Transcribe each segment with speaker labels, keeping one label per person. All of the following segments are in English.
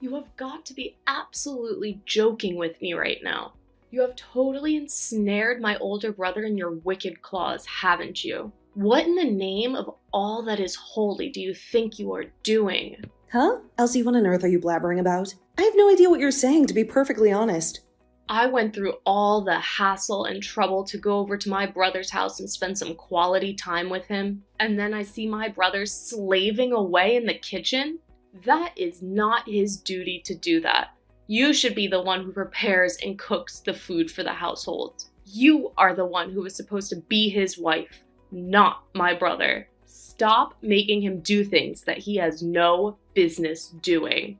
Speaker 1: You have got to be absolutely joking with me right now. You have totally ensnared my older brother in your wicked claws, haven't you? What in the name of all that is holy do you think you are doing?
Speaker 2: Huh? Elsie, what on earth are you blabbering about? I have no idea what you're saying, to be perfectly honest.
Speaker 1: I went through all the hassle and trouble to go over to my brother's house and spend some quality time with him, and then I see my brother slaving away in the kitchen? That is not his duty to do that. You should be the one who prepares and cooks the food for the household. You are the one who is supposed to be his wife, not my brother. Stop making him do things that he has no business doing.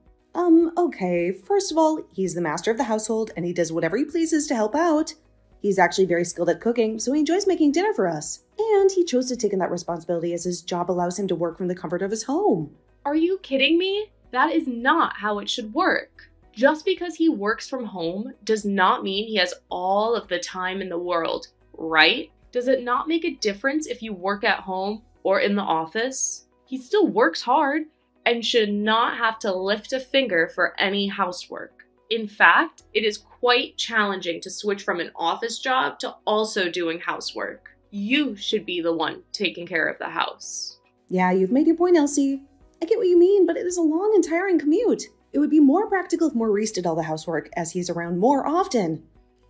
Speaker 2: Okay. First of all, he's the master of the household, and he does whatever he pleases to help out. He's actually very skilled at cooking, so he enjoys making dinner for us. And he chose to take on that responsibility as his job allows him to work from the comfort of his home.
Speaker 1: Are you kidding me? That is not how it should work. Just because he works from home does not mean he has all of the time in the world, right? Does it not make a difference if you work at home or in the office? He still works hard and should not have to lift a finger for any housework. In fact, it is quite challenging to switch from an office job to also doing housework. You should be the one taking care of the house.
Speaker 2: Yeah, you've made your point, Elsie. I get what you mean, but it is a long and tiring commute. It would be more practical if Maurice did all the housework, as he's around more often.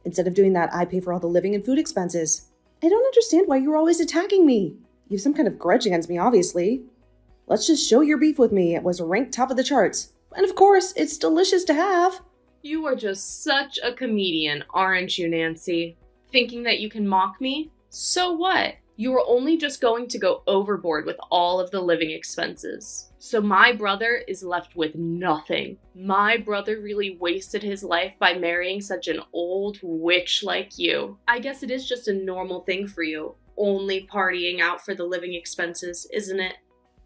Speaker 2: Instead of doing that, I pay for all the living and food expenses. I don't understand why you're always attacking me. You have some kind of grudge against me, obviously. Let's just show your beef with me. It was ranked top of the charts. And of course, it's delicious to have.
Speaker 1: You are just such a comedian, aren't you, Nancy? Thinking that you can mock me? So what? You are only just going to go overboard with all of the living expenses. So my brother is left with nothing. My brother really wasted his life by marrying such an old witch like you. I guess it is just a normal thing for you, only partying out for the living expenses, isn't it?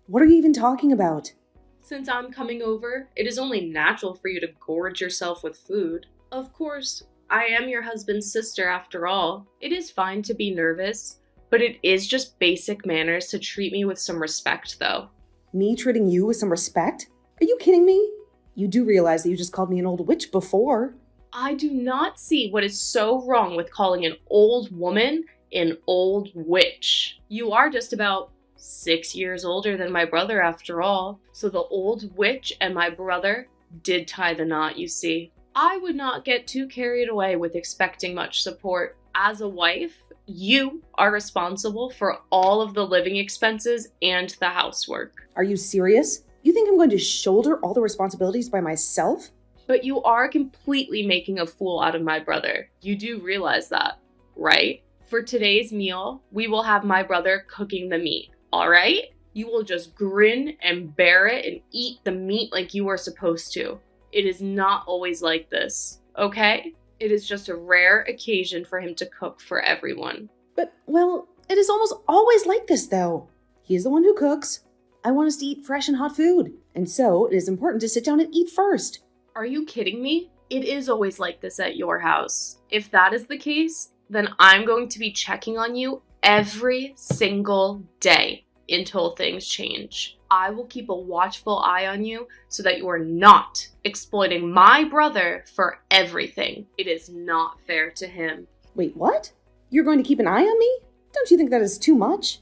Speaker 2: What are you even talking about?
Speaker 1: Since I'm coming over, it is only natural for you to gorge yourself with food. Of course, I am your husband's sister after all. It is fine to be nervous, but it is just basic manners to treat me with some respect, though.
Speaker 2: Me treating you with some respect? Are you kidding me? You do realize that you just called me an old witch before.
Speaker 1: I do not see what is so wrong with calling an old woman an old witch. You are just about 6 years older than my brother after all, so the old witch and my brother did tie the knot, you see. I would not get too carried away with expecting much support. As a wife, you are responsible for all of the living expenses and the housework.
Speaker 2: Are you serious? You think I'm going to shoulder all the responsibilities by myself?
Speaker 1: But you are completely making a fool out of my brother. You do realize that, right? For today's meal, we will have my brother cooking the meat, all right? You will just grin and bear it and eat the meat like you are supposed to. It is not always like this, okay? It is just a rare occasion for him to cook for everyone.
Speaker 2: But, well, it is almost always like this, though. He is the one who cooks. I want us to eat fresh and hot food, and so it is important to sit down and eat first.
Speaker 1: Are you kidding me? It is always like this at your house. If that is the case, then I'm going to be checking on you every single day until things change. I will keep a watchful eye on you so that you are not exploiting my brother for everything. It is not fair to him.
Speaker 2: Wait, what? You're going to keep an eye on me? Don't you think that is too much?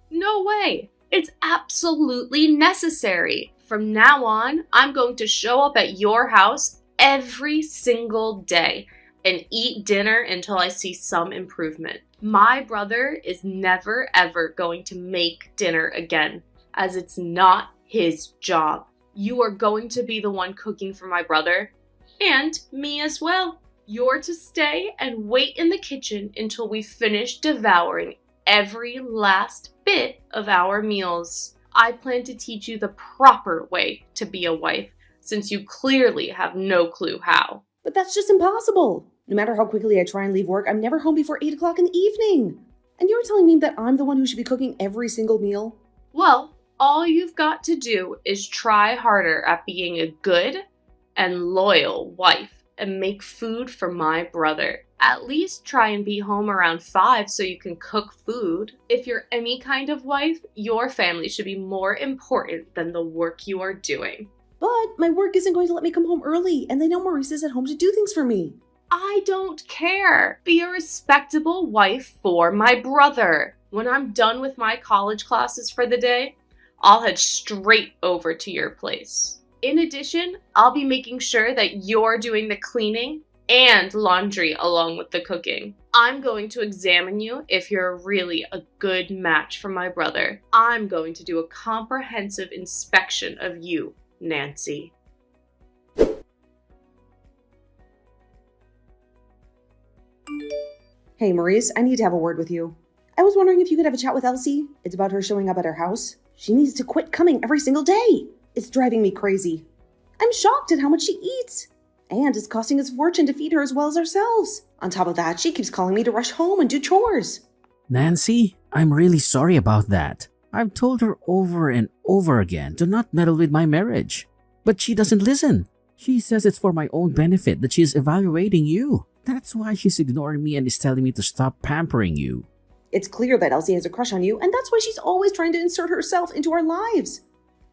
Speaker 1: No way. It's absolutely necessary. From now on, I'm going to show up at your house every single day and eat dinner until I see some improvement. My brother is never ever going to make dinner again, as it's not his job. You are going to be the one cooking for my brother, and me as well. You're to stay and wait in the kitchen until we finish devouring every last bit of our meals. I plan to teach you the proper way to be a wife, since you clearly have no clue how.
Speaker 2: But that's just impossible. No matter how quickly I try and leave work, I'm never home before 8 o'clock in the evening. And you're telling me that I'm the one who should be cooking every single meal?
Speaker 1: Well, all you've got to do is try harder at being a good and loyal wife and make food for my brother. At least try and be home around 5 so you can cook food. If you're any kind of wife, your family should be more important than the work you are doing.
Speaker 2: But my work isn't going to let me come home early, and they know Maurice is at home to do things for me.
Speaker 1: I don't care. Be a respectable wife for my brother. When I'm done with my college classes for the day, I'll head straight over to your place. In addition, I'll be making sure that you're doing the cleaning and laundry along with the cooking. I'm going to examine you if you're really a good match for my brother. I'm going to do a comprehensive inspection of you, Nancy.
Speaker 2: Hey, Maurice, I need to have a word with you. I was wondering if you could have a chat with Elsie. It's about her showing up at our house. She needs to quit coming every single day. It's driving me crazy. I'm shocked at how much she eats. And it's costing us a fortune to feed her as well as ourselves. On top of that, she keeps calling me to rush home and do chores.
Speaker 3: Nancy, I'm really sorry about that. I've told her over and over again to not meddle with my marriage. But she doesn't listen. She says it's for my own benefit that she's evaluating you. That's why she's ignoring me and is telling me to stop pampering you.
Speaker 2: It's clear that Elsie has a crush on you, and that's why she's always trying to insert herself into our lives.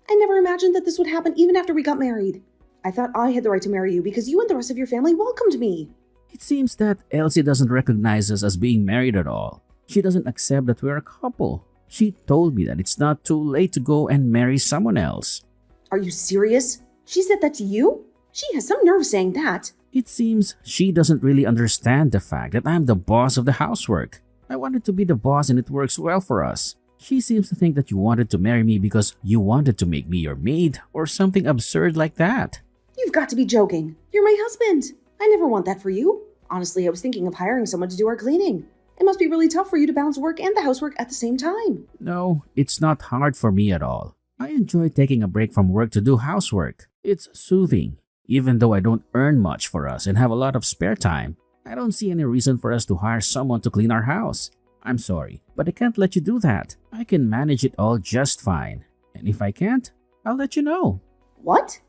Speaker 2: I never imagined that this would happen even after we got married. I thought I had the right to marry you because you and the rest of your family welcomed me.
Speaker 3: It seems that Elsie doesn't recognize us as being married at all. She doesn't accept that we're a couple. She told me that it's not too late to go and marry someone else.
Speaker 2: Are you serious? She said that to you? She has some nerve saying that.
Speaker 3: It seems she doesn't really understand the fact that I'm the boss of the housework. I wanted to be the boss and it works well for us. She seems to think that you wanted to marry me because you wanted to make me your maid or something absurd like that.
Speaker 2: You've got to be joking. You're my husband. I never want that for you. Honestly, I was thinking of hiring someone to do our cleaning. It must be really tough for you to balance work and the housework at the same time.
Speaker 3: No, it's not hard for me at all. I enjoy taking a break from work to do housework. It's soothing. Even though I don't earn much for us and have a lot of spare time, I don't see any reason for us to hire someone to clean our house. I'm sorry, but I can't let you do that. I can manage it all just fine. And if I can't, I'll let you know.
Speaker 2: What?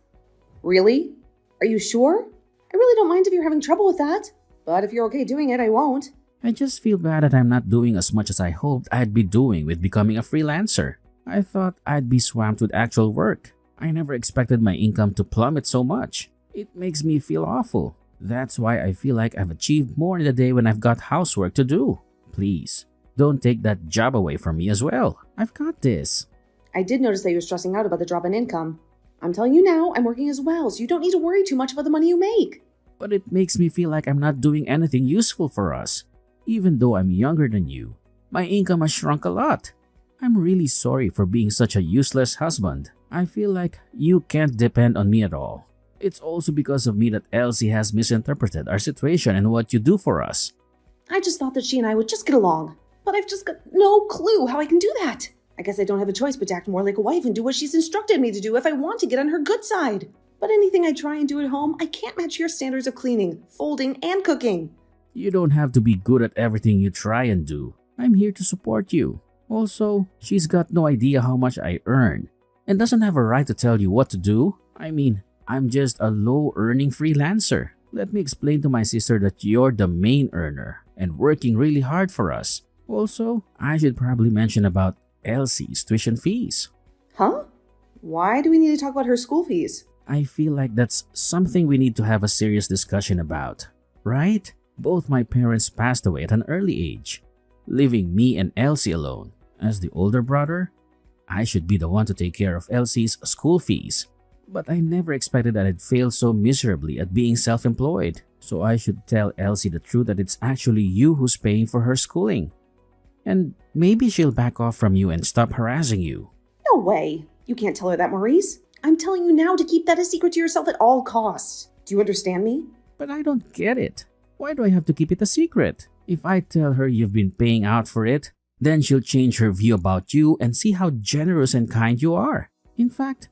Speaker 2: Really? Are you sure? I really don't mind if you're having trouble with that. But if you're okay doing it, I won't.
Speaker 3: I just feel bad that I'm not doing as much as I hoped I'd be doing with becoming a freelancer. I thought I'd be swamped with actual work. I never expected my income to plummet so much. It makes me feel awful. That's why I feel like I've achieved more in the day when I've got housework to do. Please, don't take that job away from me as well. I've got this.
Speaker 2: I did notice that you're stressing out about the drop in income. I'm telling you now, I'm working as well, so you don't need to worry too much about the money you make.
Speaker 3: But it makes me feel like I'm not doing anything useful for us. Even though I'm younger than you, my income has shrunk a lot. I'm really sorry for being such a useless husband. I feel like you can't depend on me at all. It's also because of me that Elsie has misinterpreted our situation and what you do for us.
Speaker 2: I just thought that she and I would just get along. But I've just got no clue how I can do that. I guess I don't have a choice but to act more like a wife and do what she's instructed me to do if I want to get on her good side. But anything I try and do at home, I can't match your standards of cleaning, folding, and cooking.
Speaker 3: You don't have to be good at everything you try and do. I'm here to support you. Also, she's got no idea how much I earn and doesn't have a right to tell you what to do. I mean, I'm just a low-earning freelancer. Let me explain to my sister that you're the main earner and working really hard for us. Also, I should probably mention about Elsie's tuition fees.
Speaker 2: Huh? Why do we need to talk about her school fees?
Speaker 3: I feel like that's something we need to have a serious discussion about, right? Both my parents passed away at an early age, leaving me and Elsie alone. As the older brother, I should be the one to take care of Elsie's school fees. But I never expected that I'd fail so miserably at being self-employed. So I should tell Elsie the truth that it's actually you who's paying for her schooling. And maybe she'll back off from you and stop harassing you.
Speaker 2: No way. You can't tell her that, Maurice. I'm telling you now to keep that a secret to yourself at all costs. Do you understand me?
Speaker 3: But I don't get it. Why do I have to keep it a secret? If I tell her you've been paying out for it, then she'll change her view about you and see how generous and kind you are. In fact,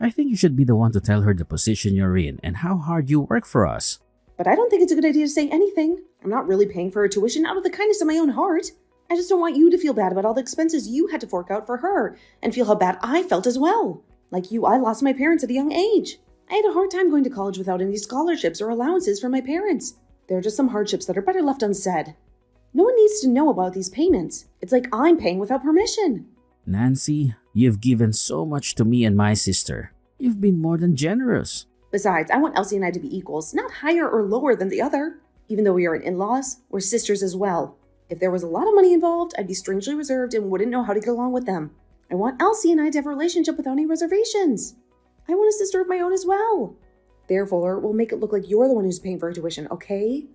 Speaker 3: I think you should be the one to tell her the position you're in and how hard you work for us.
Speaker 2: But I don't think it's a good idea to say anything. I'm not really paying for her tuition out of the kindness of my own heart. I just don't want you to feel bad about all the expenses you had to fork out for her and feel how bad I felt as well. Like you, I lost my parents at a young age. I had a hard time going to college without any scholarships or allowances from my parents. There are just some hardships that are better left unsaid. No one needs to know about these payments. It's like I'm paying without permission.
Speaker 3: Nancy, you've given so much to me and my sister. You've been more than generous.
Speaker 2: Besides, I want Elsie and I to be equals, not higher or lower than the other. Even though we are in-laws, we're sisters as well. If there was a lot of money involved, I'd be strangely reserved and wouldn't know how to get along with them. I want Elsie and I to have a relationship without any reservations. I want a sister of my own as well. Therefore, we'll make it look like you're the one who's paying for her tuition, okay?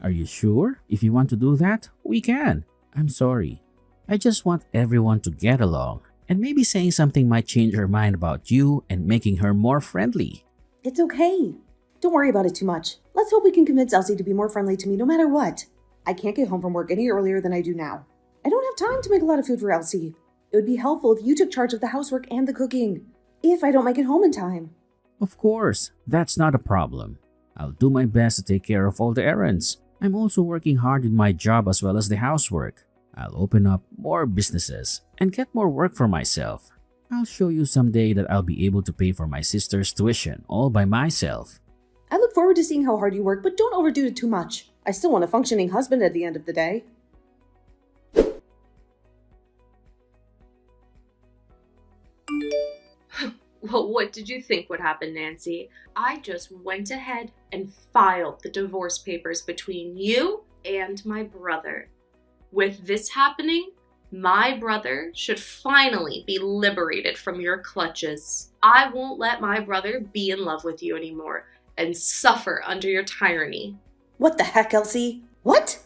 Speaker 3: Are you sure? If you want to do that, we can. I'm sorry. I just want everyone to get along. And maybe saying something might change her mind about you and making her more friendly.
Speaker 2: It's okay. Don't worry about it too much. Let's hope we can convince Elsie to be more friendly to me no matter what. I can't get home from work any earlier than I do now. I don't have time to make a lot of food for Elsie. It would be helpful if you took charge of the housework and the cooking, if I don't make it home in time.
Speaker 3: Of course, that's not a problem. I'll do my best to take care of all the errands. I'm also working hard in my job as well as the housework. I'll open up more businesses and get more work for myself. I'll show you someday that I'll be able to pay for my sister's tuition all by myself.
Speaker 2: I look forward to seeing how hard you work, but don't overdo it too much. I still want a functioning husband at the end of the day.
Speaker 1: Well, what did you think would happen, Nancy? I just went ahead and filed the divorce papers between you and my brother. With this happening, my brother should finally be liberated from your clutches. I won't let my brother be in love with you anymore and suffer under your tyranny.
Speaker 2: What the heck, Elsie? What?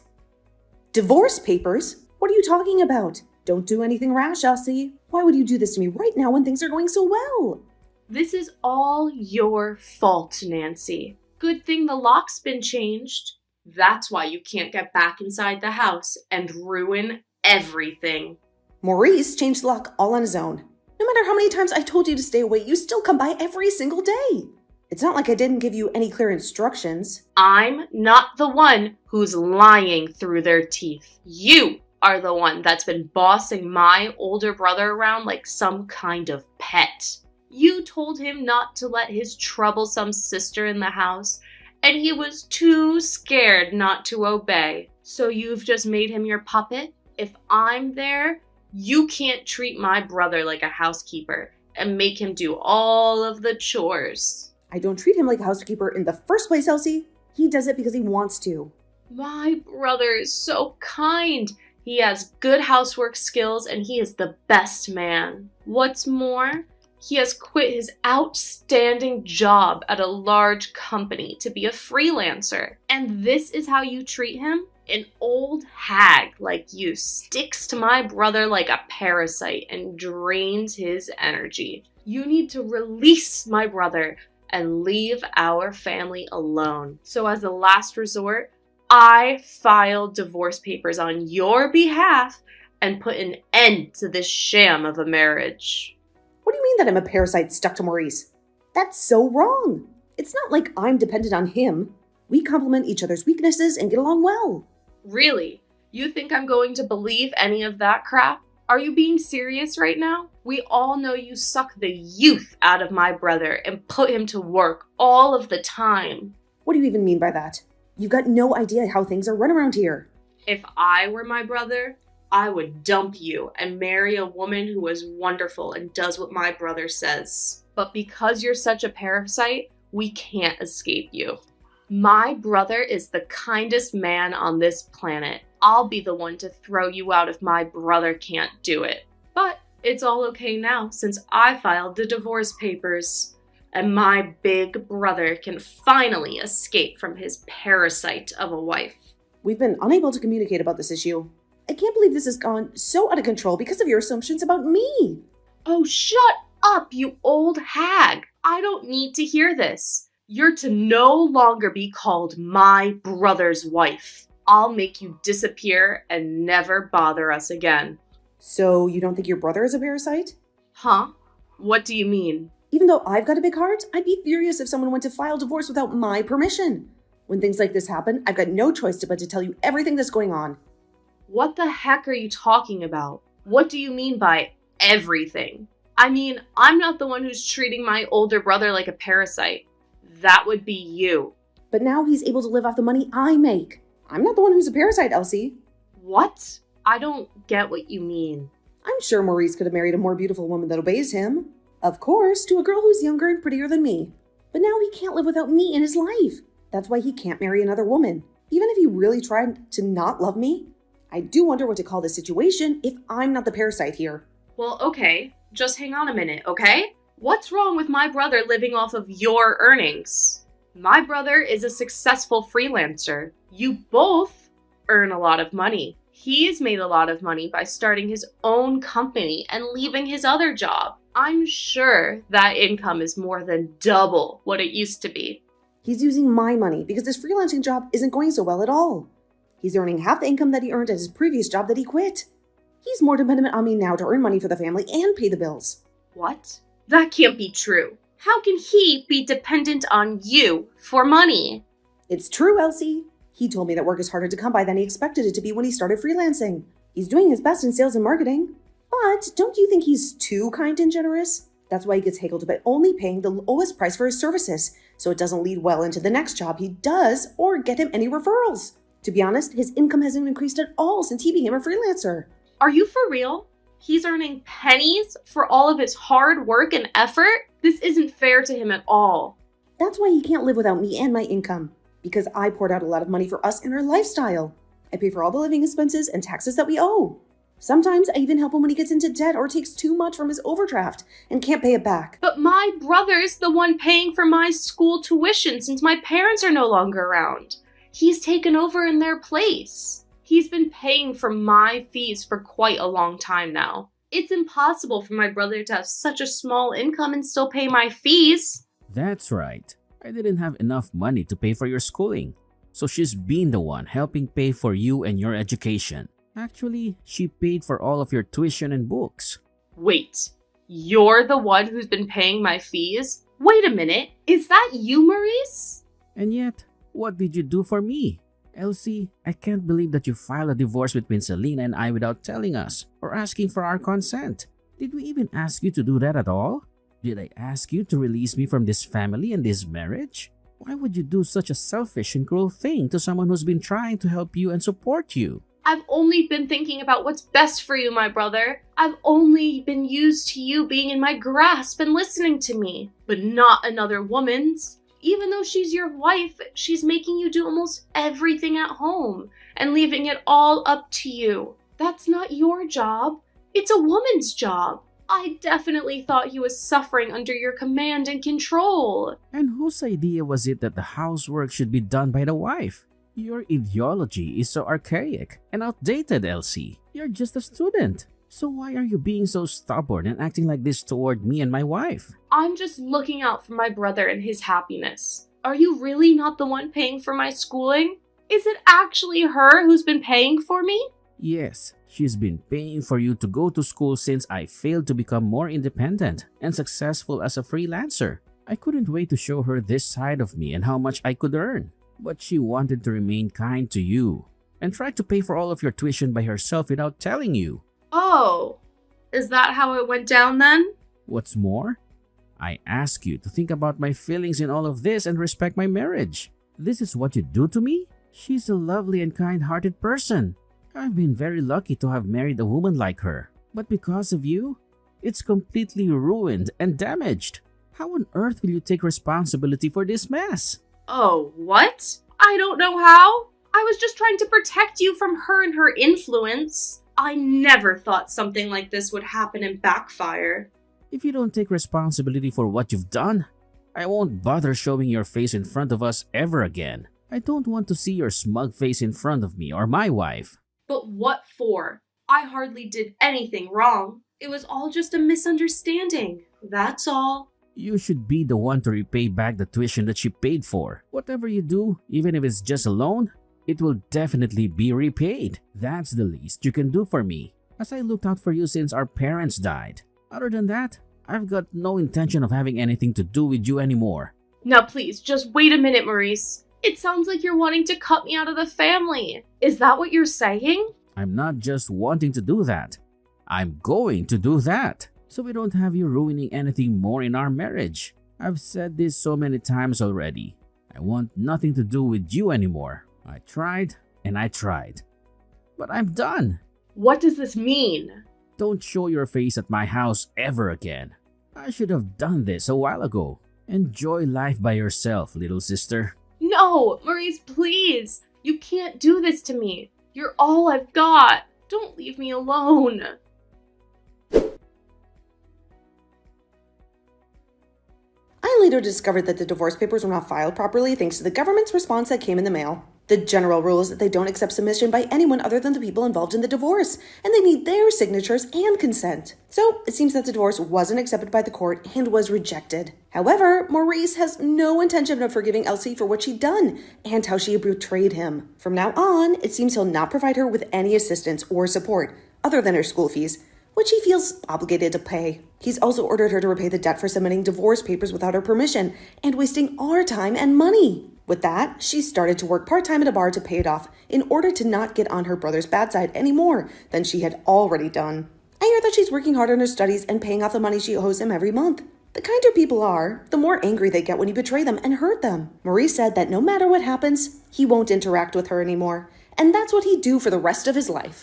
Speaker 2: Divorce papers? What are you talking about? Don't do anything rash, Elsie. Why would you do this to me right now when things are going so well?
Speaker 1: This is all your fault, Nancy. Good thing the lock's been changed. That's why you can't get back inside the house and ruin everything.
Speaker 2: Maurice changed the lock all on his own. No matter how many times I told you to stay away, you still come by every single day. It's not like I didn't give you any clear instructions.
Speaker 1: I'm not the one who's lying through their teeth. You are the one that's been bossing my older brother around like some kind of pet. You told him not to let his troublesome sister in the house, and he was too scared not to obey. So you've just made him your puppet? If I'm there, you can't treat my brother like a housekeeper and make him do all of the chores.
Speaker 2: I don't treat him like a housekeeper in the first place, Elsie. He does it because he wants to.
Speaker 1: My brother is so kind. He has good housework skills and he is the best man. What's more, he has quit his outstanding job at a large company to be a freelancer. And this is how you treat him? An old hag like you sticks to my brother like a parasite and drains his energy. You need to release my brother and leave our family alone. So as a last resort, I filed divorce papers on your behalf and put an end to this sham of a marriage.
Speaker 2: What do you mean that I'm a parasite stuck to Maurice? That's so wrong. It's not like I'm dependent on him. We complement each other's weaknesses and get along well.
Speaker 1: Really? You think I'm going to believe any of that crap? Are you being serious right now? We all know you suck the youth out of my brother and put him to work all of the time.
Speaker 2: What do you even mean by that? You've got no idea how things are run around here.
Speaker 1: If I were my brother, I would dump you and marry a woman who is wonderful and does what my brother says. But because you're such a parasite, we can't escape you. My brother is the kindest man on this planet. I'll be the one to throw you out if my brother can't do it. But it's all okay now since I filed the divorce papers. And my big brother can finally escape from his parasite of a wife.
Speaker 2: We've been unable to communicate about this issue. I can't believe this has gone so out of control because of your assumptions about me.
Speaker 1: Oh, shut up, you old hag. I don't need to hear this. You're to no longer be called my brother's wife. I'll make you disappear and never bother us again.
Speaker 2: So you don't think your brother is a parasite?
Speaker 1: Huh? What do you mean?
Speaker 2: Even though I've got a big heart, I'd be furious if someone went to file divorce without my permission. When things like this happen, I've got no choice but to tell you everything that's going on.
Speaker 1: What the heck are you talking about? What do you mean by everything? I mean, I'm not the one who's treating my older brother like a parasite. That would be you.
Speaker 2: But now he's able to live off the money I make. I'm not the one who's a parasite, Elsie.
Speaker 1: What? I don't get what you mean.
Speaker 2: I'm sure Maurice could have married a more beautiful woman that obeys him. Of course, to a girl who's younger and prettier than me. But now he can't live without me in his life. That's why he can't marry another woman. Even if he really tried to not love me, I do wonder what to call this situation if I'm not the parasite here.
Speaker 1: Well, okay, just hang on a minute, okay? What's wrong with my brother living off of your earnings? My brother is a successful freelancer. You both earn a lot of money. He's made a lot of money by starting his own company and leaving his other job. I'm sure that income is more than double what it used to be.
Speaker 2: He's using my money because this freelancing job isn't going so well at all. He's earning half the income that he earned at his previous job that he quit. He's more dependent on me now to earn money for the family and pay the bills.
Speaker 1: What? That can't be true. How can he be dependent on you for money?
Speaker 2: It's true, Elsie. He told me that work is harder to come by than he expected it to be when he started freelancing. He's doing his best in sales and marketing. But don't you think he's too kind and generous? That's why he gets haggled by only paying the lowest price for his services, so it doesn't lead well into the next job he does or get him any referrals. To be honest, his income hasn't increased at all since he became a freelancer.
Speaker 1: Are you for real? He's earning pennies for all of his hard work and effort? This isn't fair to him at all.
Speaker 2: That's why he can't live without me and my income, because I poured out a lot of money for us and our lifestyle. I pay for all the living expenses and taxes that we owe. Sometimes I even help him when he gets into debt or takes too much from his overdraft and can't pay it back.
Speaker 1: But my brother's the one paying for my school tuition since my parents are no longer around. He's taken over in their place. He's been paying for my fees for quite a long time now. It's impossible for my brother to have such a small income and still pay my fees.
Speaker 3: That's right. I didn't have enough money to pay for your schooling. So she's been the one helping pay for you and your education. Actually, she paid for all of your tuition and books.
Speaker 1: Wait, you're the one who's been paying my fees? Wait a minute, is that you, Maurice?
Speaker 3: And yet, what did you do for me? Elsie, I can't believe that you filed a divorce between Selena and I without telling us or asking for our consent. Did we even ask you to do that at all? Did I ask you to release me from this family and this marriage? Why would you do such a selfish and cruel thing to someone who's been trying to help you and support you?
Speaker 1: I've only been thinking about what's best for you, my brother. I've only been used to you being in my grasp and listening to me, but not another woman's. Even though she's your wife, she's making you do almost everything at home and leaving it all up to you. That's not your job. It's a woman's job. I definitely thought he was suffering under your command and control.
Speaker 3: And whose idea was it that the housework should be done by the wife? Your ideology is so archaic and outdated, Elsie. You're just a student. So why are you being so stubborn and acting like this toward me and my wife?
Speaker 1: I'm just looking out for my brother and his happiness. Are you really not the one paying for my schooling? Is it actually her who's been paying for me?
Speaker 3: Yes, she's been paying for you to go to school since I failed to become more independent and successful as a freelancer. I couldn't wait to show her this side of me and how much I could earn. But she wanted to remain kind to you and tried to pay for all of your tuition by herself without telling you.
Speaker 1: Oh, is that how it went down then?
Speaker 3: What's more, I ask you to think about my feelings in all of this and respect my marriage. This is what you do to me? She's a lovely and kind-hearted person. I've been very lucky to have married a woman like her. But because of you, it's completely ruined and damaged. How on earth will you take responsibility for this mess?
Speaker 1: Oh, what? I don't know how. I was just trying to protect you from her and her influence. I never thought something like this would happen and backfire.
Speaker 3: If you don't take responsibility for what you've done, I won't bother showing your face in front of us ever again. I don't want to see your smug face in front of me or my wife.
Speaker 1: But what for? I hardly did anything wrong. It was all just a misunderstanding. That's all.
Speaker 3: You should be the one to repay back the tuition that she paid for. Whatever you do, even if it's just a loan, it will definitely be repaid. That's the least you can do for me, as I looked out for you since our parents died. Other than that, I've got no intention of having anything to do with you anymore.
Speaker 1: Now please, just wait a minute, Maurice. It sounds like you're wanting to cut me out of the family. Is that what you're saying?
Speaker 3: I'm not just wanting to do that. I'm going to do that, so we don't have you ruining anything more in our marriage. I've said this so many times already. I want nothing to do with you anymore. I tried and I tried. But I'm done.
Speaker 1: What does this mean?
Speaker 3: Don't show your face at my house ever again. I should have done this a while ago. Enjoy life by yourself, little sister.
Speaker 1: No, Maurice, please. You can't do this to me. You're all I've got. Don't leave me alone.
Speaker 2: I later discovered that the divorce papers were not filed properly thanks to the government's response that came in the mail. The general rule is that they don't accept submission by anyone other than the people involved in the divorce, and they need their signatures and consent. So it seems that the divorce wasn't accepted by the court and was rejected. However, Maurice has no intention of forgiving Elsie for what she'd done and how she betrayed him. From now on, it seems he'll not provide her with any assistance or support other than her school fees, which he feels obligated to pay. He's also ordered her to repay the debt for submitting divorce papers without her permission and wasting our time and money. With that, she started to work part-time at a bar to pay it off in order to not get on her brother's bad side any more than she had already done. I hear that she's working hard on her studies and paying off the money she owes him every month. The kinder people are, the more angry they get when you betray them and hurt them. Maurice said that no matter what happens, he won't interact with her anymore, and that's what he'd do for the rest of his life.